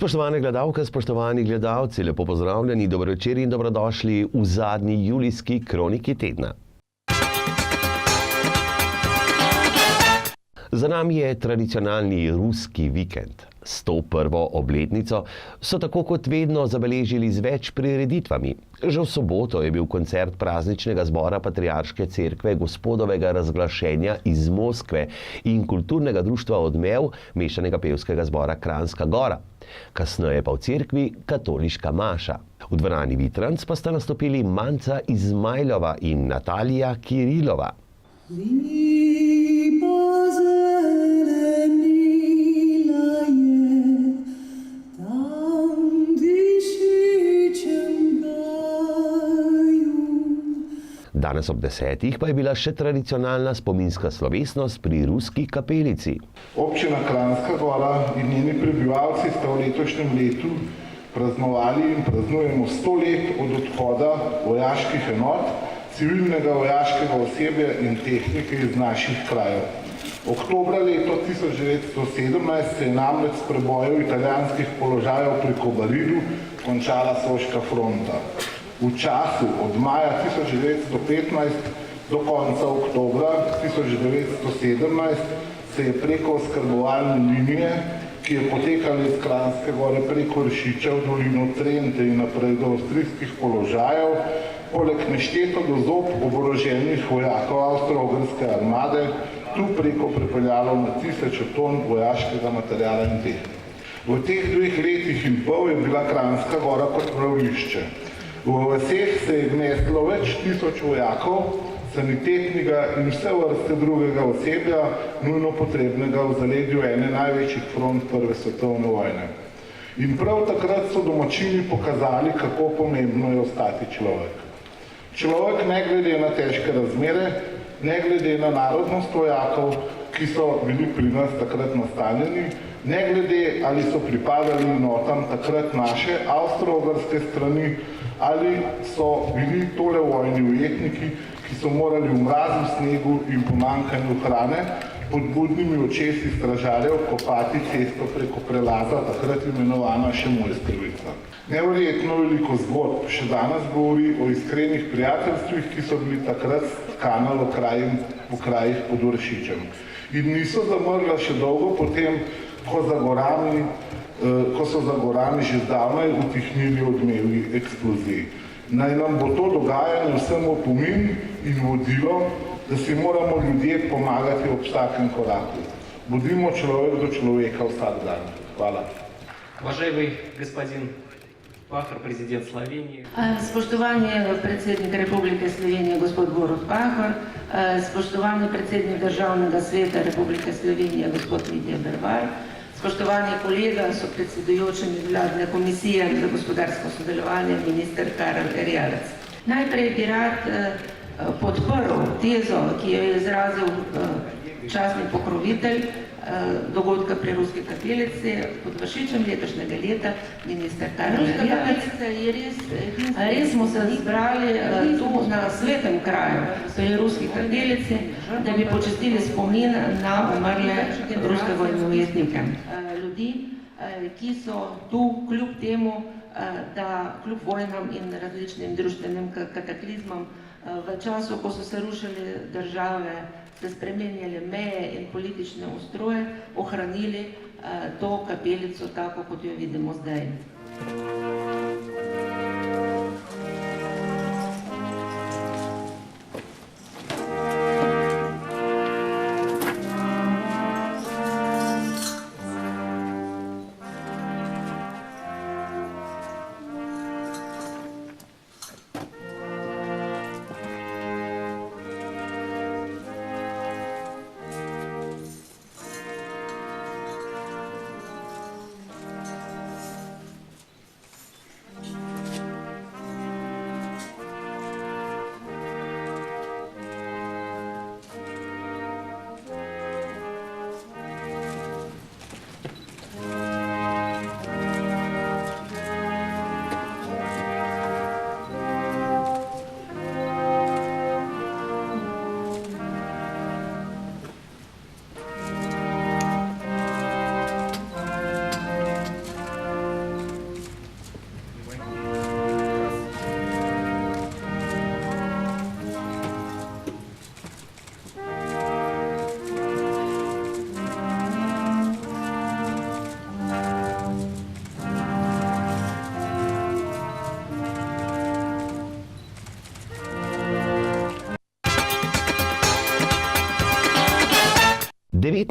Spoštovane gledalke, spoštovani gledalci, lepo pozdravljeni, dobro večer in dobrodošli v zadnji julijski kroniki tedna. Za nami je tradicionalni ruski vikend. 101. obletnico so tako kot vedno zabeležili z več prireditvami. Že v soboto je bil koncert prazničnega zbora Patriarške cerkve Gospodovega razglašenja iz Moskve in kulturnega društva Odmev mešanega pevskega zbora Kranjska Gora. Kasneje pa v cerkvi katoliška maša. V dvorani Vitranc pa sta nastopili Manca Izmajlova in Natalija Kirilova. Danes ob 10. pa je bila še tradicionalna spominska slovesnost pri ruski kapelici. Občina Kranjska Gora in njeni prebivalci sta v letošnjem letu praznovali in praznujemo 100 let od odhoda vojaških enot, civilnega vojaškega osebja in tehnike iz naših krajev. Oktobra leto 1917 se je namreč s prebojev italijanskih položajev pri Kobaridu končala Soška fronta. V času od maja 1915 do konca oktobra 1917 se je preko oskrbovalne linije, ki je potekala iz Kranjske Gore preko Ršiča v dolino Trente in naprej do avstrijskih položajev, poleg nešteto do zob oboroženih vojakov Avstro-Ogrske armade tu preko pripeljalo na 1000 ton vojaškega materiala in tehnike. V teh 2 letih in pol je bila Kranjska Gora kot mravljišče. V vaseh se je gnetlo več tisoč vojakov, sanitetnega in vse vrste drugega osebja, nujno potrebnega v zaledju ene največjih front Prve svetovne vojne. In prav takrat so domačini pokazali, kako pomembno je ostati človek. Človek ne glede na težke razmere, ne glede na narodnost vojakov, ki so bili pri nas takrat nastanjeni, ne glede ali so pripadali enotam takrat naše avstro-ogrske strani, ali so bili tole vojni ujetniki, ki so morali v mrazu, snegu in pomanjkanju hrane pod budnimi očesi stražarjev kopati cesto preko prelaza, takrat imenovana še Mojstrovica. Neverjetno veliko zgodb še danes govori o iskrenih prijateljstvih, ki so bili takrat tkana v krajih pod Vršičem. In niso zamrla še dolgo potem, ko so za gorami že zdavnaj utihnili odmevi eksplozij. Naj nam bo to dogajanje vsem opomin in vodilo, da si moramo ljudje pomagati ob vsakem koraku. Bodimo človek do človeka vsak dan. Hvala. Уважаемый господин Пахор, президент Словении. Spoštovani predsednik Republike Slovenije, gospod Borut Pahor, spoštovani predsednik Državnega sveta Republike Slovenije, gospod Lidija Bervar, spoštovani kolega, sopredsedujoči vladne komisije za gospodarsko sodelovanje, minister Karel Erjavec. Najprej bi rad podprl tezo, ki jo je izrazil častni pokrovitelj dogodka pri Ruski kapelici pod Vršičem letošnjega leta, minister Karel Erjavec. Res smo se zbrali tu na svetem kraju, to je Ruski kapelici, da bi počastili spomin na umrle ruske vojne ujetnike. Ljudi, ki so tu kljub temu, da kljub vojnam in različnim društvenim kataklizmam v času, ko so se rušili države, se spremenjali meje in politične ustroje, ohranili to kapelico tako, kot jo vidimo zdaj.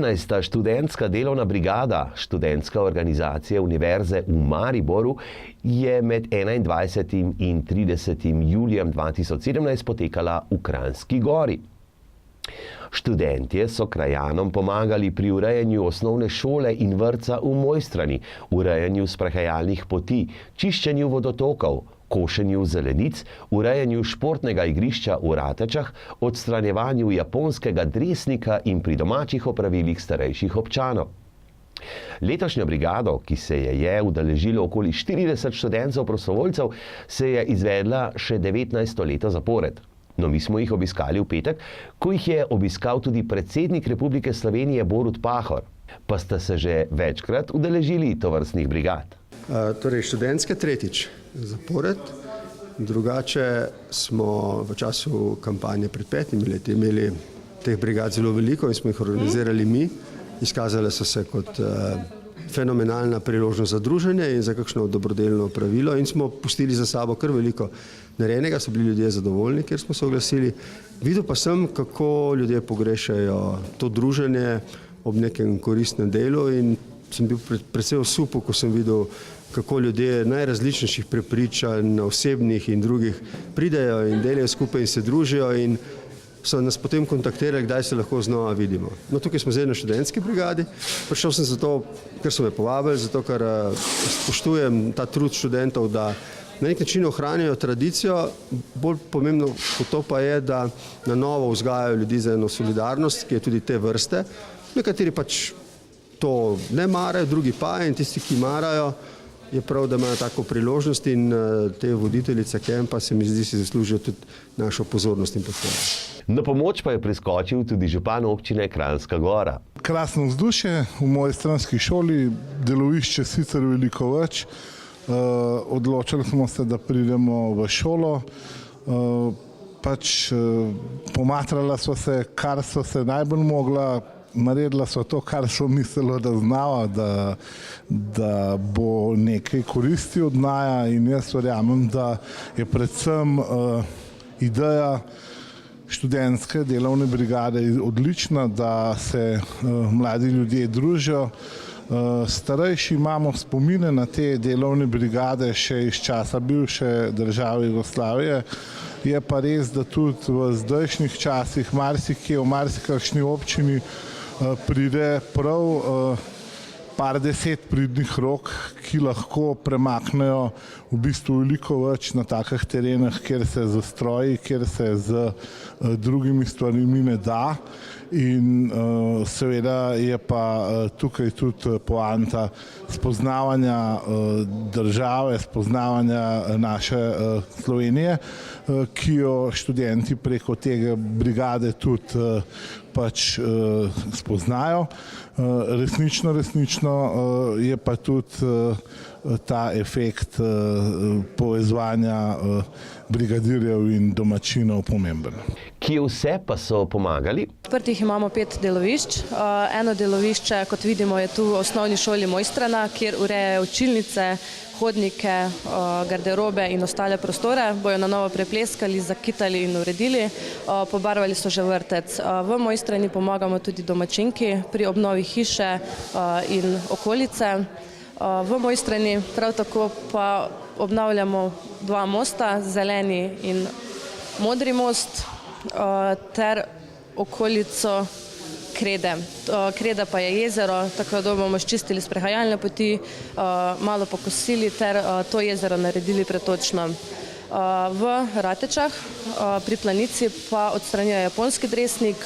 15. študentska delovna brigada študentske organizacije Univerze v Mariboru je med 21. in 30. julijem 2017 potekala v Kranjski Gori. Študentje so krajanom pomagali pri urejanju osnovne šole in vrtca v Mojstrani, urejanju sprehajalnih poti, čiščenju vodotokov, košenju zelenic, urejanju športnega igrišča v Ratečah, odstranjevanju japonskega dresnika in pri domačih opravilih starejših občanov. Letošnjo brigado, ki se je udeležilo okoli 40 študentov prostovoljcev, se je izvedla še 19. leto zapored. No, mi smo jih obiskali v petek, ko jih je obiskal tudi predsednik Republike Slovenije Borut Pahor. Pa sta se že večkrat udeležili tovrstnih brigad. Torej, študentske tretjič zapored. Drugače smo v času kampanje pred 5 leti imeli teh brigad zelo veliko in smo jih organizirali mi. Izkazale so se kot fenomenalna priložnost za druženje in za kakšno dobrodelno pravilo in smo pustili za sabo kar veliko narejenega, so bili ljudje zadovoljni, ker smo se oglasili. Videl pa sem, kako ljudje pogrešajo to druženje ob nekem koristnem delu in sem bil predvsej osupel, ko sem videl, kako ljudje najrazličnejših prepričanj, osebnih in drugih pridejo in delajo skupaj in se družijo in so nas potem kontaktirali, kdaj se lahko znova vidimo. No, tukaj smo zdaj na študentski brigadi. Prišel sem zato, ker so me povabili, zato ker spoštujem ta trud študentov, da na nek način ohranijo tradicijo. Bolj pomembno kot to pa je, da na novo vzgajajo ljudi za eno solidarnost, ki je tudi te vrste. Nekateri pač to ne marajo, drugi pa in tisti, ki marajo, je prav, da imajo tako priložnost in te voditeljice kempa se mi zdi, si zaslužijo tudi našo pozornost in podporo. Na pomoč pa je priskočil tudi župan občine Kranjska Gora. Krasno vzdušje v moji stranski šoli, delovišče sicer veliko več. Odločili smo se, da pridemo v šolo. Pomatrala so se, kar so se najbolj mogla. Naredila so to, kar so mislila, da znava, da bo nekaj koristi od naja in jaz verjamem, da je predvsem ideja študentske delovne brigade odlična, da se mladi ljudje družijo. Starejši imamo spomine na te delovne brigade še iz časa bivše države Jugoslavije. Je pa res, da tudi v zdajšnjih časih marsikje v marsikakšni občini pride prav par deset pridnih rok, ki lahko premaknejo v bistvu veliko več na takih terenih, kjer se z stroji, kjer se z drugimi stvarmi ne da. In seveda je pa tukaj tudi poanta spoznavanja države, spoznavanja naše Slovenije, ki jo študenti preko tega brigade tudi pač spoznajo. Resnično je pa tudi ta efekt povezovanja brigadirjev in domačinov pomemben. Kje vse pa so pomagali? Odprtih imamo 5 delovišč. Eno delovišče, kot vidimo, je tu v osnovni šoli Mojstrana, kjer urejajo učilnice, hodnike, garderobe in ostale prostore. Bojo na novo prepleskali, zakitali in uredili. Pobarvali so že vrtec. V Mojstrani pomagamo tudi domačinki pri obnovi hiše in okolice. V Mojstrani prav tako pa obnavljamo 2 mosta, zeleni in modri most, ter okolico Krede. Kreda pa je jezero, tako da bomo ščistili sprehajalne poti, malo pokosili ter to jezero naredili pretočno. V Ratečah pri Planici pa odstranjujejo japonski dresnik,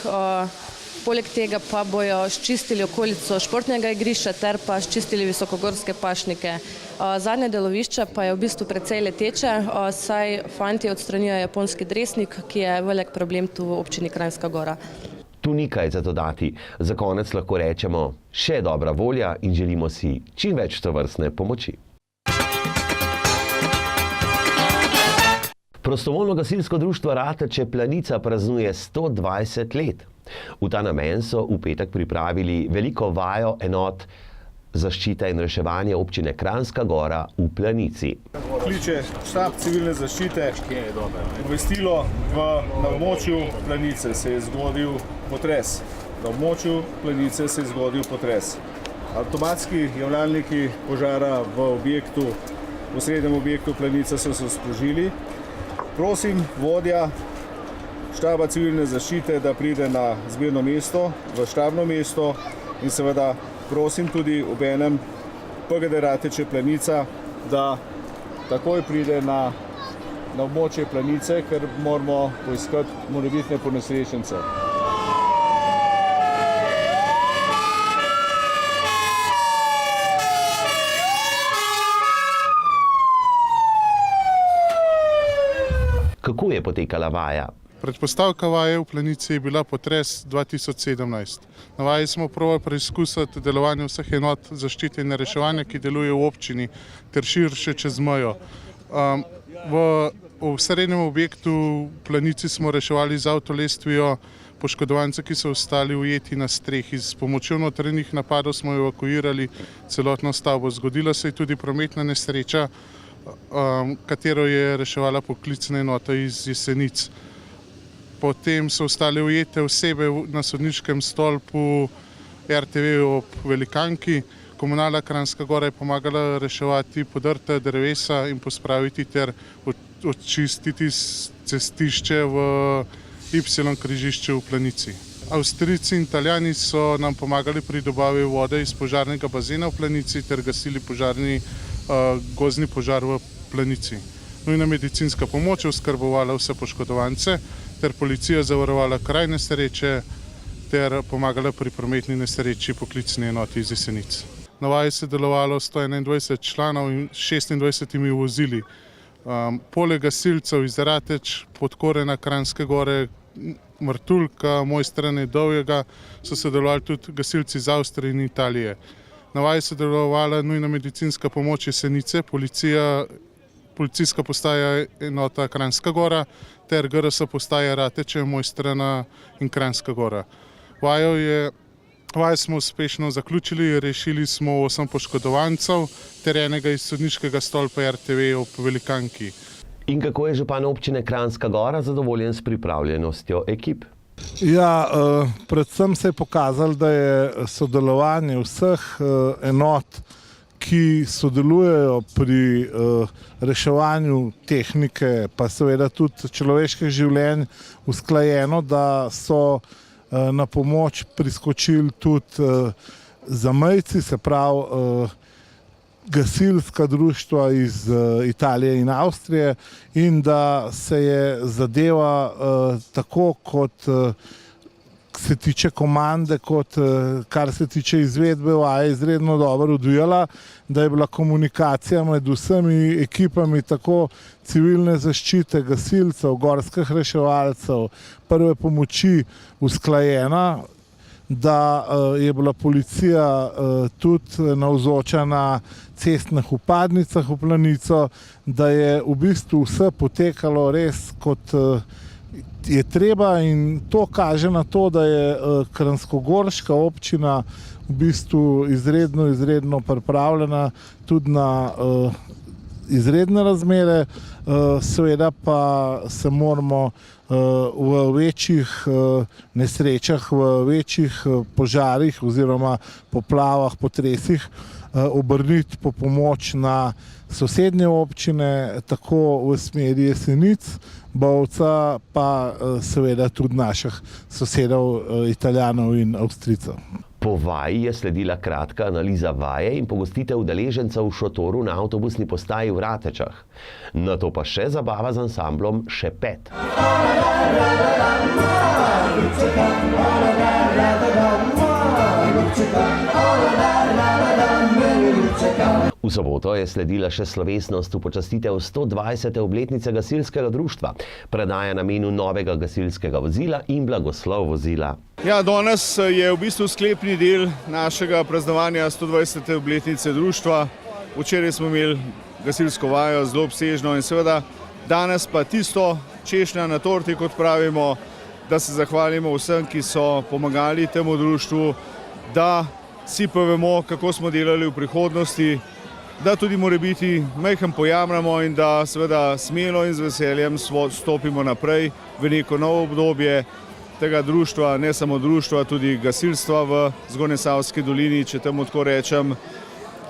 poleg tega pa bojo ščistili okolico športnega igrišča ter pa ščistili visokogorske pašnike. Zadnje delovišče pa je v bistvu precej leteče, saj fantje odstranjujejo japonski dresnik, ki je velik problem tu v občini Kranjska Gora. Tu ni kaj za dodati. Za konec lahko rečemo še dobra volja in želimo si čim več tovrstne pomoči. Prostovoljno gasilsko društvo Rateče Planica praznuje 120 let. V ta namen so v petek pripravili veliko vajo enot zaščita in reševanje občine Kranjska Gora v Planici. Kliče štab civilne zaščite, obvestilo na območju Planice se je zgodil potres. Na območju Planice se je zgodil potres. Avtomatski javljalniki požara v osrednjem objektu Planica so se sprožili. Prosim vodja štaba civilne zaščite, da pride na zbirno mesto, v štabno mesto in seveda prosim tudi obenem PGD Rateče Planica, da takoj pride na območje Planice, ker moramo poiskati morebitne ponesrečence. Kako je potekala vaja? Predpostavka vaje v Planici je bila potres 2017. Na vaji smo probali preizkusiti delovanje vseh enot zaščite in reševanja, ki delujejo v občini, ter širše čez mejo. V srednjem objektu v Planici smo reševali z avtolestvijo poškodovance, ki so ostali ujeti na strehi. S pomočjo notranjih napadov smo evakuirali celotno stavbo. Zgodila se je tudi prometna nesreča, katero je reševala poklicna enota iz Jesenic. Potem so ostale ujete osebe na sodniškem stolpu RTV ob Velikanki. Komunala Kranjska Gora je pomagala reševati podrta drevesa in pospraviti ter očistiti cestišče v Y križišče v Planici. Avstrijci in Italijani so nam pomagali pri dobavi vode iz požarnega bazena v Planici ter gasili gozdni požar v Planici. Nujna medicinska pomoč je oskrbovala vse poškodovance ter policija zavarovala kraj nesreče ter pomagala pri prometni nesreči poklicni enoti iz Jesenic. Na vaji se je delovalo 121 članov in 26 vozili. Poleg gasilcev iz Rateč, Podkorena, Kranjske Gore, Martuljka, Mojstrane, Dovjega so sodelovali tudi gasilci iz Avstrije in Italije. Na vaji se je delovala nujna medicinska pomoč Jesenice, policijska postaja enota Kranjska Gora ter GRS postaja Rateče, Mojstrana in Kranjska Gora. Vajo smo uspešno zaključili, rešili smo 8 poškodovancev ter enega iz sodniškega stolpa RTV ob Velikanki. In kako je župan občine Kranjska Gora zadovoljen s pripravljenostjo ekip? Ja, predvsem se je pokazalo, da je sodelovanje vseh enot, ki sodelujejo pri reševanju tehnike, pa seveda tudi človeških življenj, usklajeno, da so na pomoč priskočili tudi zamejci, se pravi gasilska društva iz Italije in Avstrije, in da se je zadeva tako kot se tiče komande, kot kar se tiče izvedbe vaje izredno dobro odvijala, da je bila komunikacija med vsemi ekipami tako civilne zaščite, gasilcev, gorskih reševalcev, prve pomoči usklajena, da je bila policija tudi navzoča na cestnih vpadnicah v Planico, da je v bistvu vse potekalo res kot je treba, in to kaže na to, da je kranjskogorska občina v bistvu izredno pripravljena tudi na izredne razmere, seveda pa se moramo v večjih nesrečah, v večjih požarih oziroma poplavah, potresih obrniti po pomoč na sosednje občine, tako v smeri Jesenic, Bovca, pa seveda tudi naših sosedov, Italijanov in Avstrijcev. Po vaji je sledila kratka analiza vaje in pogostitev udeležencev v šotoru na avtobusni postaji v Ratečah. Nato pa še zabava z ansamblom Šepet. V soboto je sledila še slovesnost v počastitev 120. obletnice gasilskega društva, predaja namenu novega gasilskega vozila in blagoslov vozila. Ja, danes je v bistvu sklepni del našega praznovanja 120. obletnice društva. Včeraj smo imeli gasilsko vajo, zelo obsežno, in seveda danes pa tisto češnja na torti, kot pravimo, da se zahvalimo vsem, ki so pomagali temu društvu, da si povemo, kako smo delali v prihodnosti, da tudi morebiti majhen pojamramo in da seveda smelo in z veseljem stopimo naprej v neko novo obdobje tega društva, ne samo društva, tudi gasilstva v Zgornjesavski dolini, če temu tako rečem.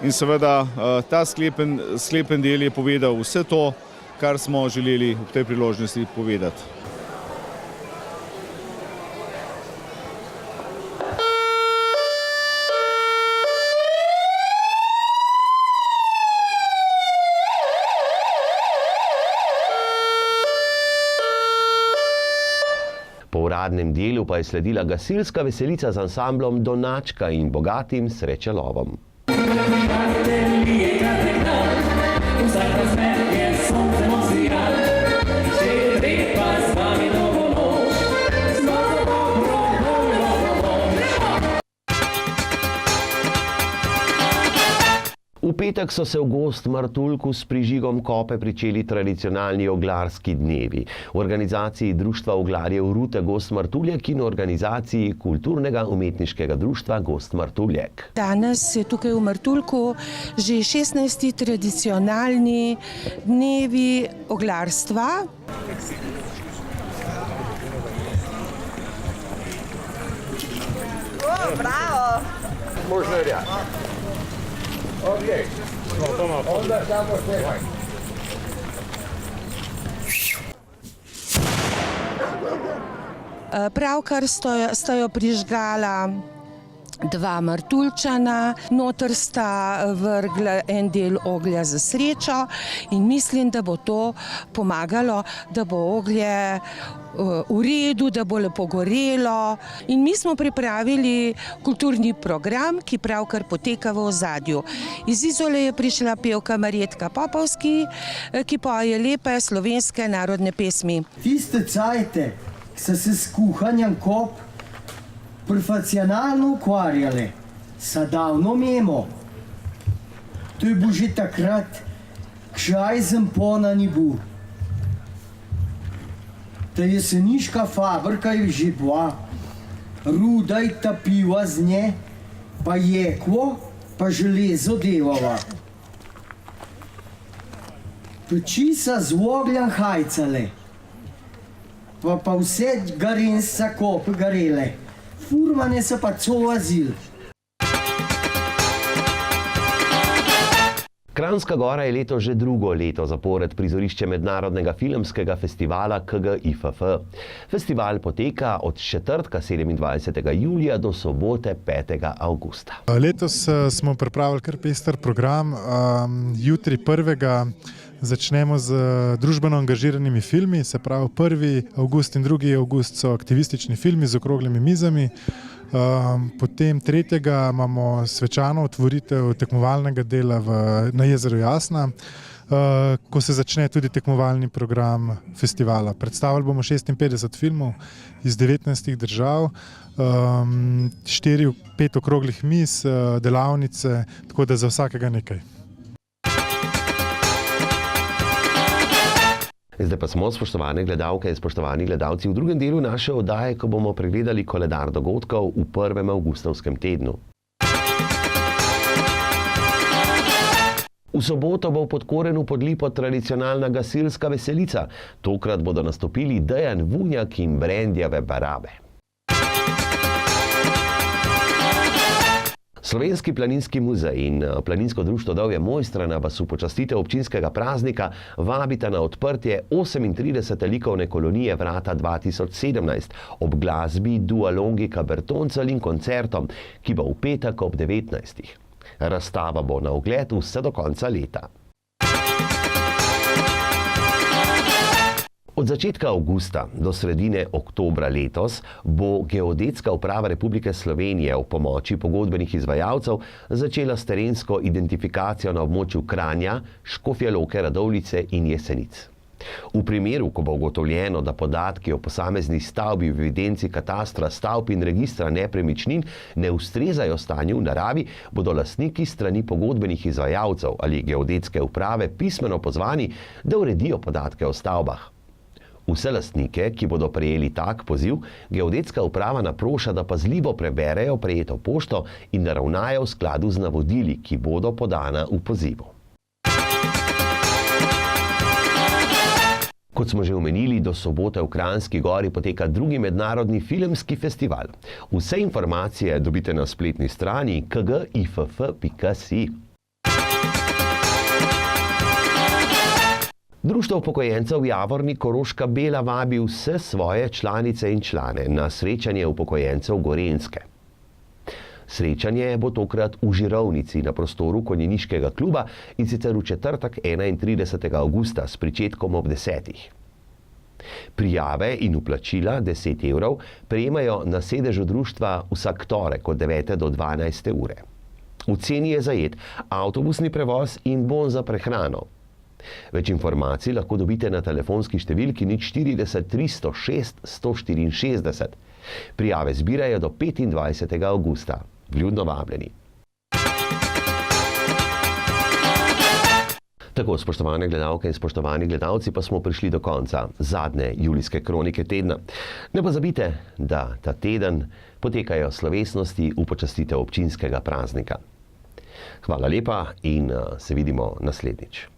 In seveda ta sklepen del je povedal vse to, kar smo želeli v tej priložnosti povedati. Po uradnem delu pa je sledila gasilska veselica z ansamblom Donačka in bogatim srečelovom. V petek so se v Gozd Martuljku s prižigom kope pričeli tradicionalni oglarski dnevi. V organizaciji Društva oglarjev Rute Gozd Martuljek in v organizaciji Kulturnega umetniškega društva Gozd Martuljek. Danes je tukaj v Martuljku že 16. tradicionalni dnevi oglarstva. Bravo! Možno je reči. Okay. Onda samo še. Pravkar sta jo prižgala dva Martuljčana, noter sta vrgla en del oglja za srečo in mislim, da bo to pomagalo, da bo oglje v redu, da bo lepo gorelo. In mi smo pripravili kulturni program, ki pravkar poteka v ozadju. Iz Izole je prišla pevka Marjetka Popovski, ki poje lepe slovenske narodne pesmi. Tiste cajte, ki so se s kuhanjem kop profesionalno ukvarjali, so davno mimo. To je bil že takrat, kšaj zempona ni bil. Ta jeseniška fabrika je že bila, ruda je ta piva z nje, pa jeklo, pa železo delava. Peči so z ogljem hajcale, pa vse garenca kope garele. Furmane so pa celo azil. Kranjska Gora je leto že drugo leto zapored prizorišče mednarodnega filmskega festivala KGIFF. Festival poteka od četrtka 27. julija do sobote 5. avgusta. Letos smo pripravili kar pester program. Jutri 1. začnemo z družbeno angažiranimi filmi, se pravi 1. avgust in 2. avgust so aktivistični filmi z okroglimi mizami. Potem 3. imamo svečano otvoritev tekmovalnega dela na jezeru Jasna, ko se začne tudi tekmovalni program festivala. Predstavili bomo 56 filmov iz 19 držav, 4-5 okroglih miz, delavnice, tako da za vsakega nekaj. Zdaj pa smo, spoštovane gledalke in spoštovani gledalci, v drugem delu naše oddaje, ko bomo pregledali koledar dogodkov v 1. avgustovskem tednu. V soboto bo v Podkorenu pod Lipo tradicionalna gasilska veselica. Tokrat bodo nastopili Dejan Vunjak in Brendjeve Barabe. Slovenski planinski muzej in Planinsko društvo Dovje Mojstrana vas v počastitev občinskega praznika vabita na odprtje 38. likovne kolonije Vrata 2017 ob glasbi Dua Longika Bertoncelj in koncertom, ki bo v petek ob 19. Razstava bo na ogled vse do konca leta. Od začetka avgusta do sredine oktobra letos bo Geodetska uprava Republike Slovenije v pomoči pogodbenih izvajalcev začela s terensko identifikacijo na območju Kranja, Škofje Loke, Radovljice in Jesenic. V primeru, ko bo ugotovljeno, da podatki o posamezni stavbi v evidenci katastra stavb in registra nepremičnin ne ustrezajo stanju v naravi, bodo lastniki strani pogodbenih izvajalcev ali Geodetske uprave pismeno pozvani, da uredijo podatke o stavbah. Vse lastnike, ki bodo prejeli tak poziv, Geodetska uprava naproša, da pazljivo preberejo prejeto pošto in da ravnajo v skladu z navodili, ki bodo podana v pozivu. Kot smo že omenili, do sobote v Kranjski Gori poteka drugi mednarodni filmski festival. Vse informacije dobite na spletni strani kgiff.si. Društvo upokojencev Javornik Koroška Bela vabi vse svoje članice in člane na srečanje upokojencev Gorenjske. Srečanje bo tokrat v Žirovnici na prostoru konjeniškega kluba in sicer v četrtek 31. avgusta s pričetkom ob 10. Prijave in vplačila 10 evrov prejemajo na sedežu društva vsak torek od 9. do 12. ure. V ceni je zajet avtobusni prevoz in bon za prehrano. Več informacij lahko dobite na telefonski številki 040 306 164. Prijave zbirajo do 25. avgusta. Vljudno vabljeni. Tako, spoštovane gledalke in spoštovani gledalci, pa smo prišli do konca zadnje julijske kronike tedna. Ne pozabite, da ta teden potekajo slovesnosti v počastitev občinskega praznika. Hvala lepa in se vidimo naslednjič.